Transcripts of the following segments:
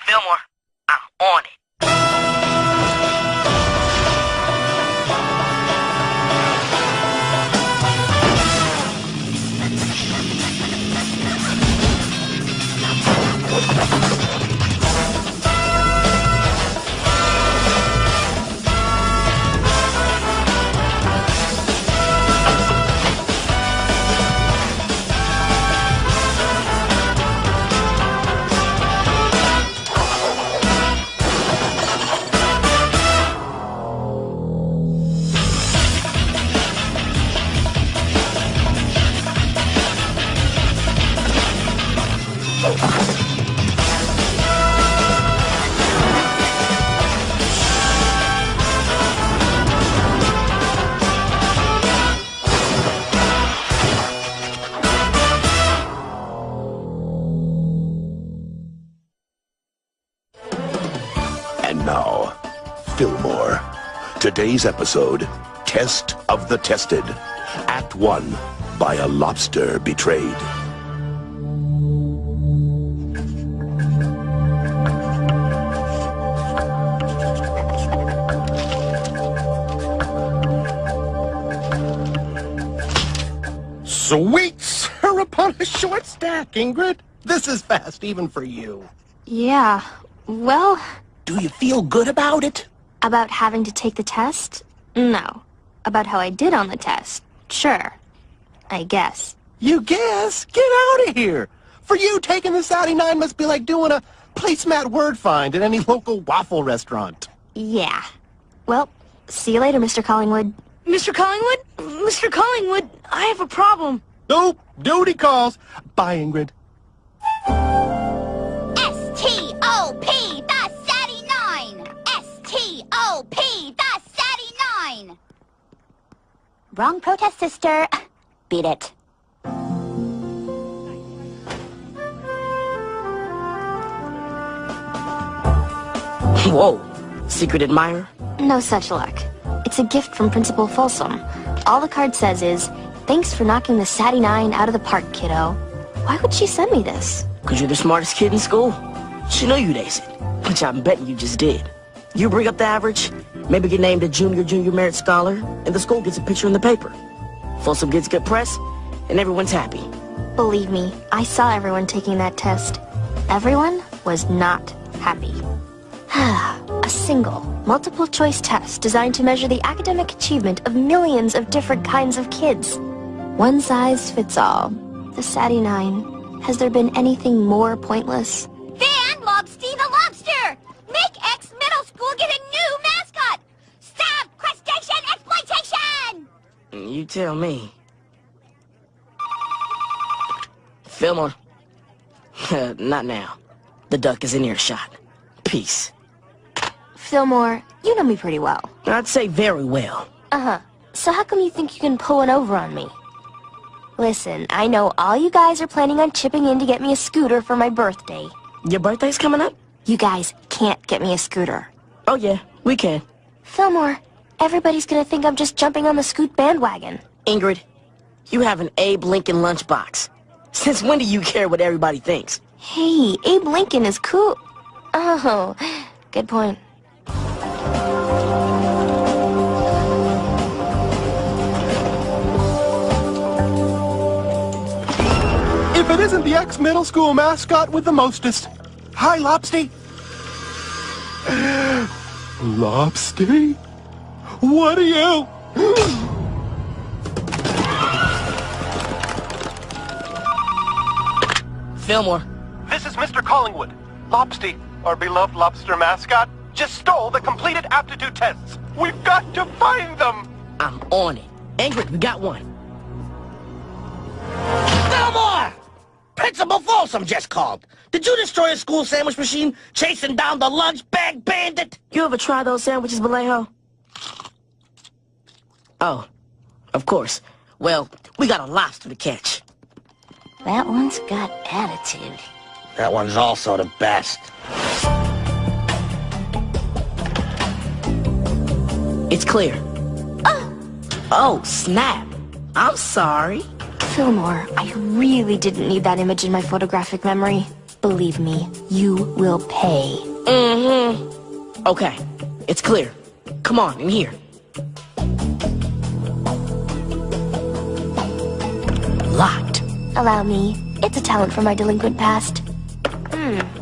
Fillmore, I'm on it. And now, Fillmore. Today's episode, Test of the Tested. Act 1, by a lobster betrayed. Sweet syrup on a short stack, Ingrid. This is fast even for you. Yeah, well... Do you feel good about it? About having to take the test? No. About how I did on the test? Sure. I guess. You guess? Get out of here! For you, taking the S.A.T.T.Y must be like doing a placemat word find at any local waffle restaurant. Yeah. Well, see you later, Mr. Collingwood. Mr. Collingwood? Mr. Collingwood, I have a problem. Nope, duty calls. Bye, Ingrid. S-T-O-P, the S.A.T.T.Y! S-T-O-P, the S.A.T.T.Y! Wrong protest, sister. Beat it. Whoa, secret admirer? No such luck. It's a gift from Principal Folsom. All the card says is, thanks for knocking the S.A.T.T.Y out of the park, kiddo. Why would she send me this? 'Cause you're the smartest kid in school. She knew you'd ace it, which I'm betting you just did. You bring up the average, maybe get named a junior merit scholar, and the school gets a picture in the paper. Folsom gets good press, and everyone's happy. Believe me, I saw everyone taking that test. Everyone was not happy. A single, multiple-choice test designed to measure the academic achievement of millions of different kinds of kids. One size fits all. The S.A.T.T.Y. Has there been anything more pointless? Van Lobstee the Lobster! Make X-Middle School get a new mascot! Stop crustacean exploitation! You tell me. Fillmore. Not now. The duck is in earshot. Peace. Fillmore, you know me pretty well. I'd say very well. Uh-huh. So how come you think you can pull one over on me? Listen, I know all you guys are planning on chipping in to get me a scooter for my birthday. Your birthday's coming up? You guys can't get me a scooter. Oh yeah, we can. Fillmore, everybody's gonna think I'm just jumping on the Scoot bandwagon. Ingrid, you have an Abe Lincoln lunchbox. Since when do you care what everybody thinks? Hey, Abe Lincoln is cool. Oh, good point. If it isn't the ex-middle school mascot with the mostest. Hi, Lobstee. Lobstee? What are you? Fillmore. This is Mr. Collingwood. Lobstee, our beloved lobster mascot, just stole the completed aptitude tests. We've got to find them. I'm on it. Ingrid, we got one. Fillmore! Principal Folsom just called. Did you destroy a school sandwich machine chasing down the lunch bag bandit? You ever try those sandwiches, Vallejo? Oh, of course. Well, we got a lobster to catch. That one's got attitude. That one's also the best. It's clear. Oh, snap. I'm sorry. Fillmore, I really didn't need that image in my photographic memory. Believe me, you will pay. Mm-hmm. Okay, it's clear. Come on, in here. Locked. Allow me. It's a talent from my delinquent past.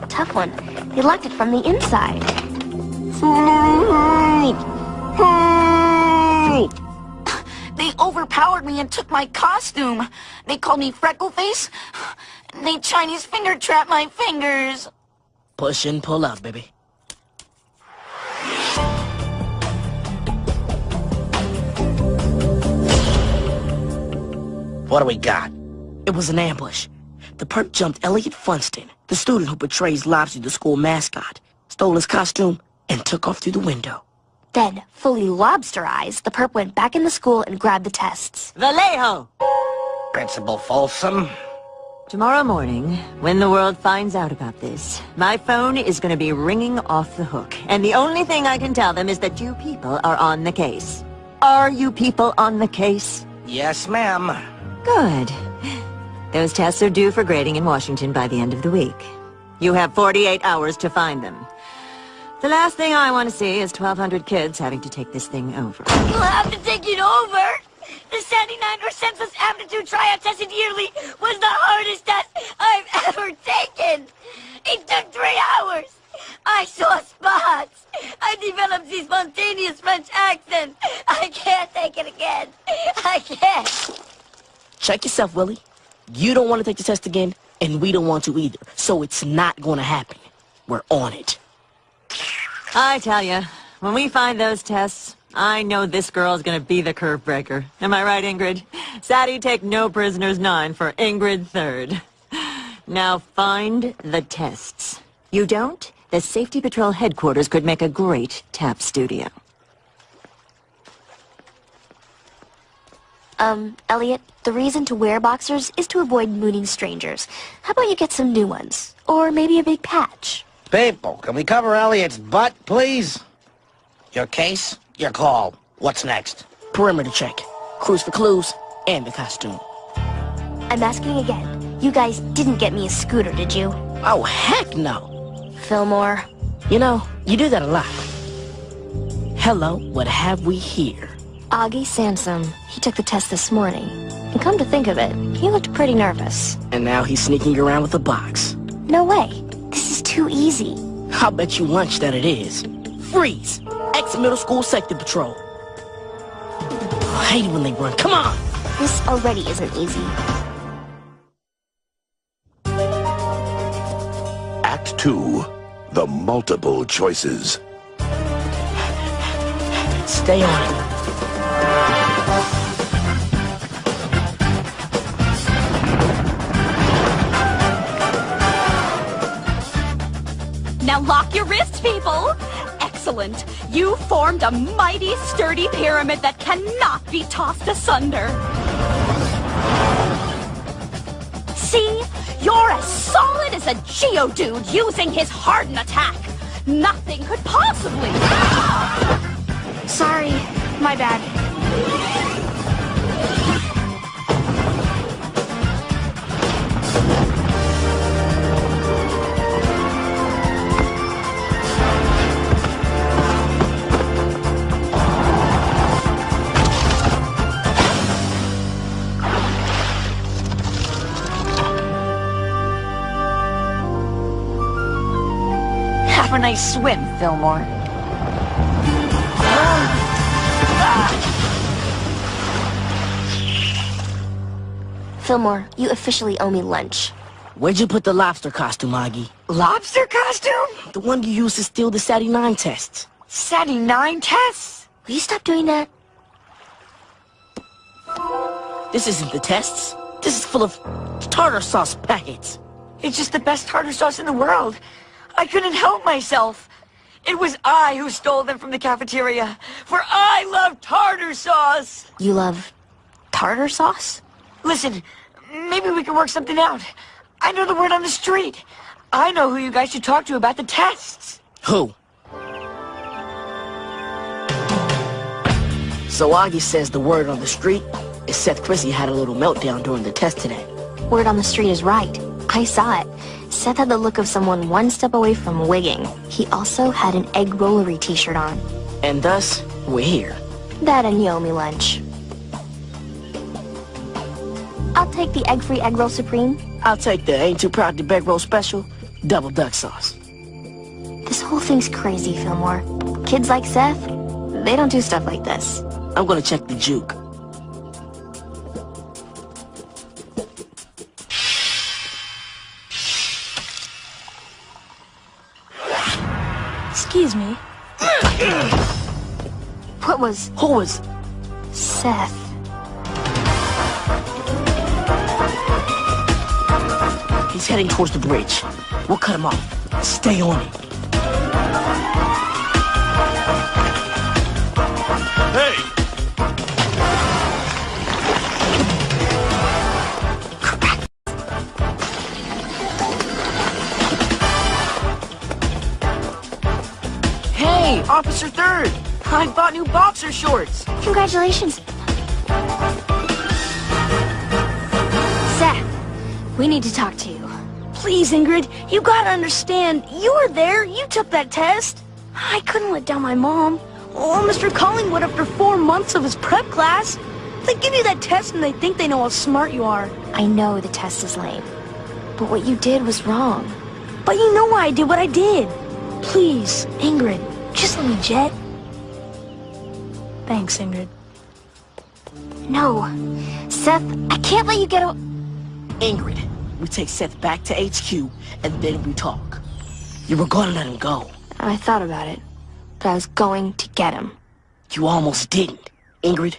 Tough one. They locked it from the inside. They overpowered me and took my costume. They called me Freckleface. They Chinese finger trapped my fingers. Push and pull up, baby. What do we got? It was an ambush. The perp jumped Elliot Funston, the student who portrays Lobstee, the school mascot, stole his costume, and took off through the window. Then, fully lobsterized, the perp went back in the school and grabbed the tests. Vallejo! Principal Folsom. Tomorrow morning, when the world finds out about this, my phone is going to be ringing off the hook. And the only thing I can tell them is that you people are on the case. Are you people on the case? Yes, ma'am. Good. Those tests are due for grading in Washington by the end of the week. You have 48 hours to find them. The last thing I want to see is 1,200 kids having to take this thing over. You'll have to take it over. The 79 or census aptitude tryout tested yearly was the hardest test I've ever taken. It took 3 hours. I saw spots. I developed the spontaneous French accent. I can't take it again. I can't. Check yourself, Willie. You don't want to take the test again, and we don't want to either. So it's not going to happen. We're on it. I tell you, when we find those tests, I know this girl's gonna be the curve breaker. Am I right, Ingrid? S.A.T.T.Y take no prisoners 9 for Ingrid 3rd. Now find the tests. You don't? The Safety Patrol headquarters could make a great tap studio. Elliot, the reason to wear boxers is to avoid mooning strangers. How about you get some new ones? Or maybe a big patch? People, can we cover Elliot's butt, please? Your case, your call. What's next? Perimeter check. Cruise for clues, and the costume. I'm asking again. You guys didn't get me a scooter, did you? Oh, heck no. Fillmore. You know, you do that a lot. Hello, what have we here? Augie Sansom. He took the test this morning. And come to think of it, he looked pretty nervous. And now he's sneaking around with a box. No way. This is too easy. I'll bet you lunch that it is. Freeze! Ex-middle school sector patrol. I hate it when they run. Come on! This already isn't easy. Act 2. The multiple choices. Stay on it. Now lock your wrists, people! Excellent! You formed a mighty, sturdy pyramid that cannot be tossed asunder. See? You're as solid as a Geodude using his hardened attack. Nothing could possibly... Sorry. My bad. Have a nice swim, Fillmore. Fillmore, you officially owe me lunch. Where'd you put the lobster costume, Augie? Lobster costume? The one you used to steal the S.A.T.T.Y tests. S1E02 tests? Will you stop doing that? This isn't the tests. This is full of tartar sauce packets. It's just the best tartar sauce in the world. I couldn't help myself. It was I who stole them from the cafeteria, for I love tartar sauce. You love tartar sauce? Listen, maybe we can work something out. I know the word on the street. I know who you guys should talk to about the tests. Who? So Augie says the word on the street is Seth Chrissy had a little meltdown during the test today. Word on the street is right. I saw it. Seth had the look of someone one step away from wigging. He also had an egg rollery t-shirt on. And thus, we're here. That and you owe me lunch. I'll take the egg-free egg roll supreme. I'll take the ain't too proud to beg roll special, double duck sauce. This whole thing's crazy, Fillmore. Kids like Seth, they don't do stuff like this. I'm gonna check the juke. Excuse me. What was... Who was... Seth? He's heading towards the bridge. We'll cut him off. Stay on it. Hey! Hey, Officer Third! I bought new boxer shorts! Congratulations. Seth, we need to talk to you. Please, Ingrid, you gotta understand. You were there. You took that test. I couldn't let down my mom. Or Mr. Collingwood after 4 months of his prep class. They give you that test and they think they know how smart you are. I know the test is lame, but what you did was wrong. But you know why I did what I did. Please, Ingrid, just let me jet. Thanks, Ingrid. No. Seth, I can't let you get a... Ingrid, we take Seth back to HQ, and then we talk. You were gonna let him go. I thought about it, but I was going to get him. You almost didn't. Ingrid,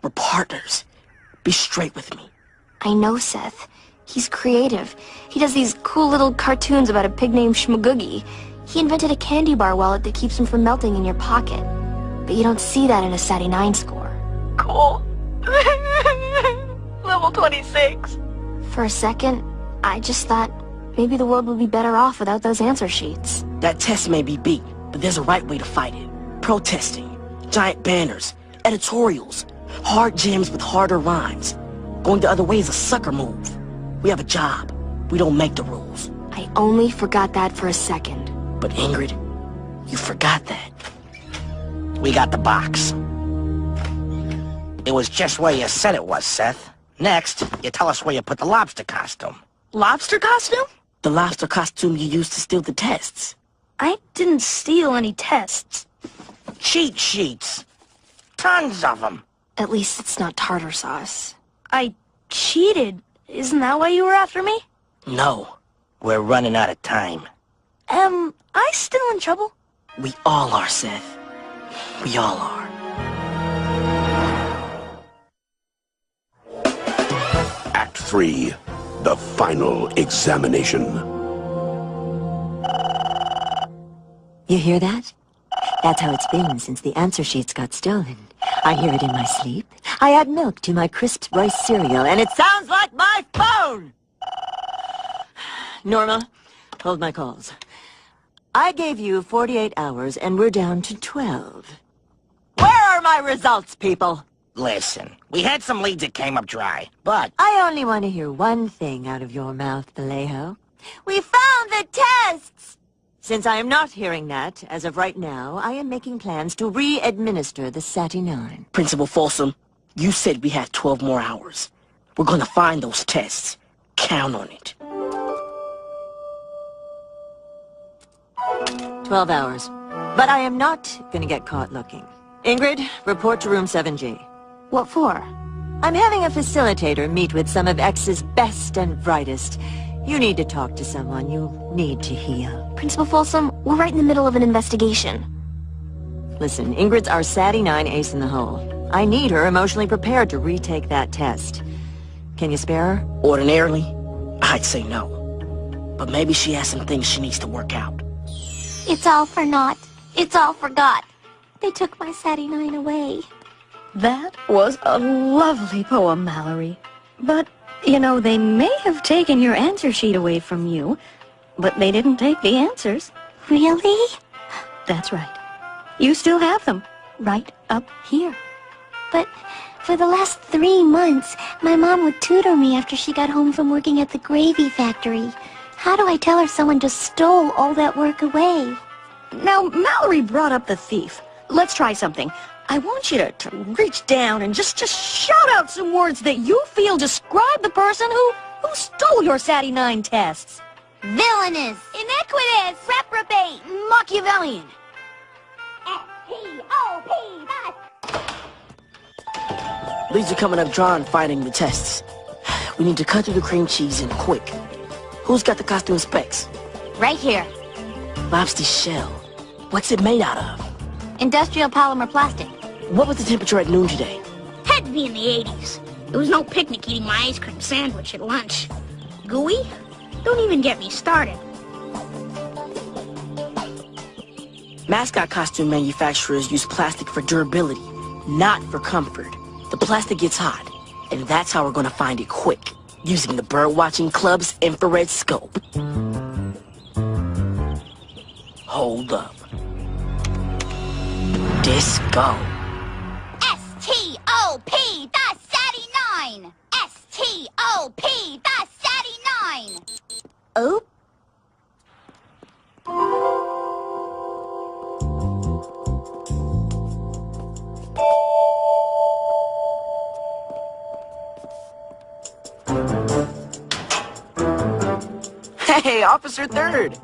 we're partners. Be straight with me. I know Seth. He's creative. He does these cool little cartoons about a pig named Schmagoogie. He invented a candy bar wallet that keeps him from melting in your pocket. But you don't see that in a '99 score. Cool. Level 26. For a second, I just thought maybe the world would be better off without those answer sheets. That test may be beat, but there's a right way to fight it. Protesting, giant banners, editorials, hard jams with harder rhymes. Going the other way is a sucker move. We have a job. We don't make the rules. I only forgot that for a second. But Ingrid, you forgot that. We got the box. It was just where you said it was, Seth. Next, you tell us where you put the lobster costume. Lobster costume? The lobster costume you used to steal the tests. I didn't steal any tests. Cheat sheets. Tons of them. At least it's not tartar sauce. I cheated. Isn't that why you were after me? No, We're running out of time. Am I still in trouble? we all are, Seth. We all are. Act 3. The final examination. You hear that? That's how it's been since the answer sheets got stolen. I hear it in my sleep. I add milk to my crisp rice cereal, and it sounds like my phone! Norma, hold my calls. I gave you 48 hours, and we're down to 12. Where are my results, people? Listen, we had some leads that came up dry, but... I only want to hear one thing out of your mouth, Vallejo. We found the tests! Since I am not hearing that, as of right now, I am making plans to re-administer the S.A.T.T.Y. Principal Folsom, you said we had 12 more hours. We're gonna find those tests. Count on it. 12 hours. But I am not gonna get caught looking. Ingrid, report to room 7G. What for? I'm having a facilitator meet with some of X's best and brightest. You need to talk to someone. You need to heal. Principal Folsom, we're right in the middle of an investigation. Listen, Ingrid's our S.A.T.T.Y. ace in the hole. I need her emotionally prepared to retake that test. Can you spare her? Ordinarily, I'd say no. But maybe she has some things she needs to work out. It's all for naught. It's all forgot. They took my S.A.T.T.Y. away. That was a lovely poem, Mallory. But, you know, they may have taken your answer sheet away from you, but they didn't take the answers. Really? That's right. You still have them, right up here. But For the last 3 months, my mom would tutor me after she got home from working at the gravy factory. How do I tell her someone just stole all that work away? Now, Mallory brought up the thief. Let's try something. I want you to reach down and just shout out some words that you feel describe the person who stole your S.A.T.T.Y tests. Villainous, iniquitous, reprobate, Machiavellian. S-T-O-P, Leads are coming up drawn finding the tests. We need to cut through the cream cheese and quick. Who's got the costume specs? right here. Lobstee shell. What's it made out of? Industrial polymer plastic. What was the temperature at noon today? Had to be in the 80s. There was no picnic eating my ice cream sandwich at lunch. Gooey? Don't even get me started. Mascot costume manufacturers use plastic for durability, not for comfort. The plastic gets hot, and that's how we're gonna find it quick, using the Birdwatching Club's infrared scope. Hold up. Disco. S-T-O-P, the S-A.T.T.Y. S-T-O-P, the S-A.T.T.Y. Oop. Hey, Officer Third.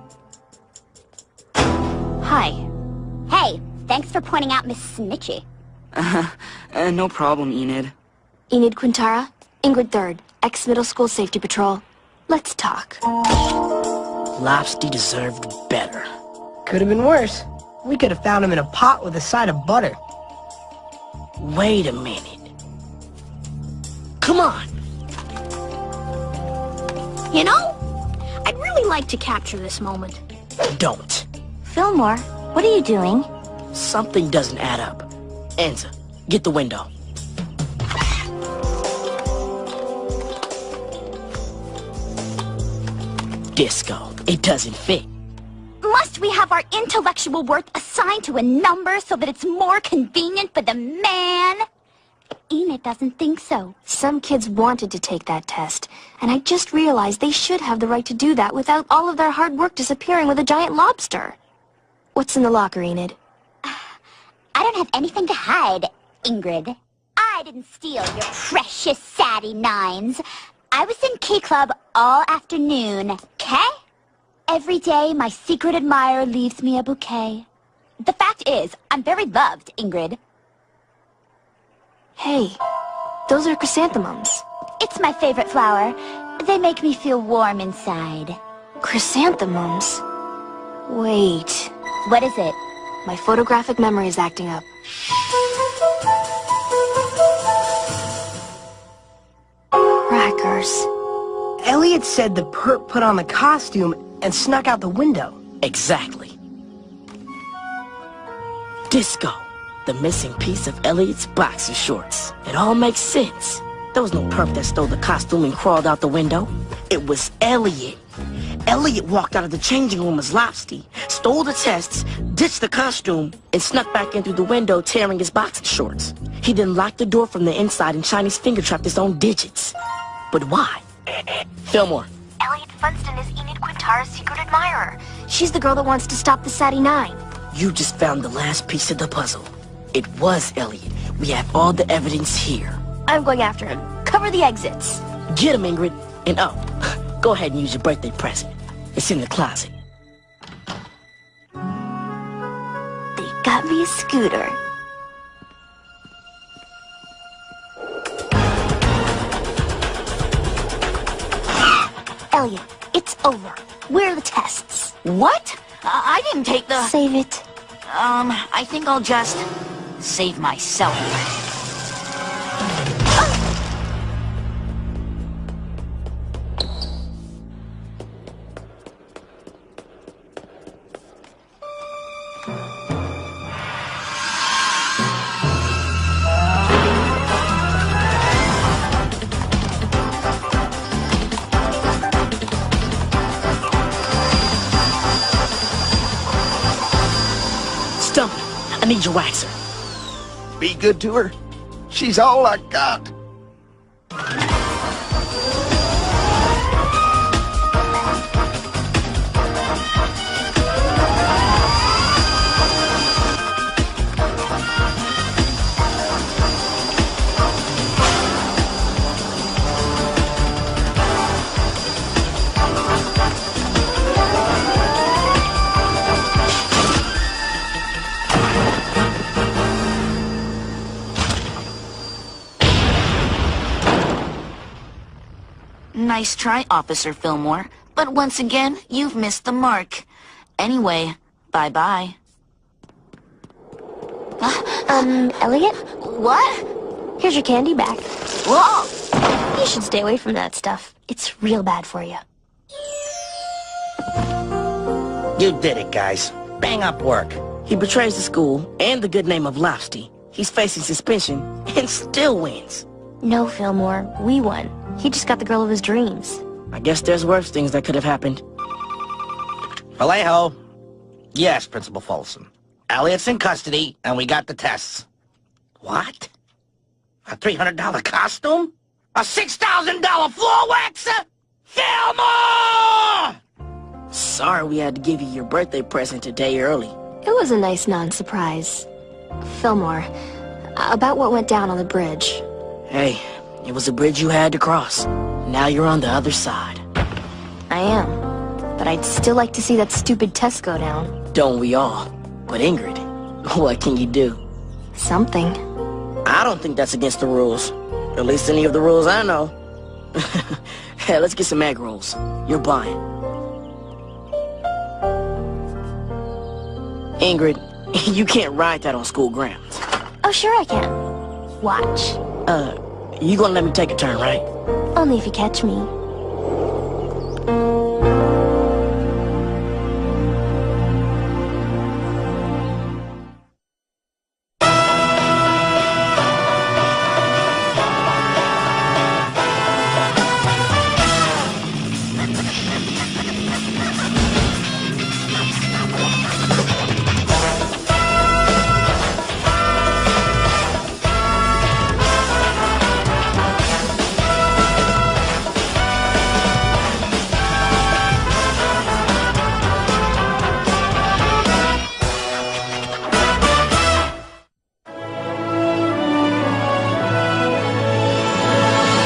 Hi. Hey, thanks for pointing out Miss Snitchy. No problem, Enid. Enid Quintara, Ingrid 3rd, ex-middle school safety patrol. Let's talk. Lobstee deserved better. Could have been worse. We could have found him in a pot with a side of butter. Wait a minute. Come on. You know, I'd really like to capture this moment. Don't. Fillmore, what are you doing? Something doesn't add up. Enza, get the window. Disco, it doesn't fit. Must we have our intellectual worth assigned to a number so that it's more convenient for the man? Enid doesn't think so. Some kids wanted to take that test, and I just realized they should have the right to do that without all of their hard work disappearing with a giant lobster. What's in the locker, Enid? I don't have anything to hide, Ingrid. I didn't steal your precious S-A.T.T.Y. I was in Key Club all afternoon, okay? Every day, my secret admirer leaves me a bouquet. The fact is, I'm very loved, Ingrid. Hey, those are chrysanthemums. It's my favorite flower. They make me feel warm inside. Chrysanthemums? Wait. What is it? My photographic memory is acting up. Crackers. Elliot said the perp put on the costume and snuck out the window. Exactly. Disco, the missing piece of Elliot's boxer shorts. It all makes sense. There was no perp that stole the costume and crawled out the window. It was Elliot. Elliot walked out of the changing room as Lobstee, stole the tests, ditched the costume, and snuck back in through the window tearing his boxer shorts. He then locked the door from the inside and Chinese finger-trapped his own digits. But why? Fillmore. Elliot Funston is Enid Quintara's secret admirer. She's the girl that wants to stop the S-A.T.T.Y. You just found the last piece of the puzzle. It was Elliot. We have all the evidence here. I'm going after him. Cover the exits. Get him, Ingrid. And oh, go ahead and use your birthday present. It's in the closet. They got me a scooter. Elliot, it's over. Where are the tests? What? I didn't take the... Save it. I think I'll just save myself. Stump, I need your waxer. Be good to her. She's all I got. Nice try, Officer Fillmore. But once again, you've missed the mark. Anyway, bye-bye. Elliot? What? Here's your candy back. Whoa! You should stay away from that stuff. It's real bad for you. You did it, guys. Bang up work. He betrays the school and the good name of Lobstee. He's facing suspension and still wins. No, Fillmore. We won. He just got the girl of his dreams. I guess there's worse things that could have happened. Vallejo. Yes, Principal Folsom. Elliot's in custody, and we got the tests. What? A $300 costume? A $6,000 floor waxer? Fillmore! Sorry we had to give you your birthday present a day early. It was a nice non-surprise. Fillmore, about what went down on the bridge. Hey, it was a bridge you had to cross. Now you're on the other side. I am. But I'd still like to see that stupid test go down. Don't we all? But Ingrid, what can you do? Something. I don't think that's against the rules. At least any of the rules I know. Hey, let's get some egg rolls. You're buying. Ingrid, you can't ride that on school grounds. Oh, sure I can. Watch. You gonna let me take a turn, right? Only if you catch me.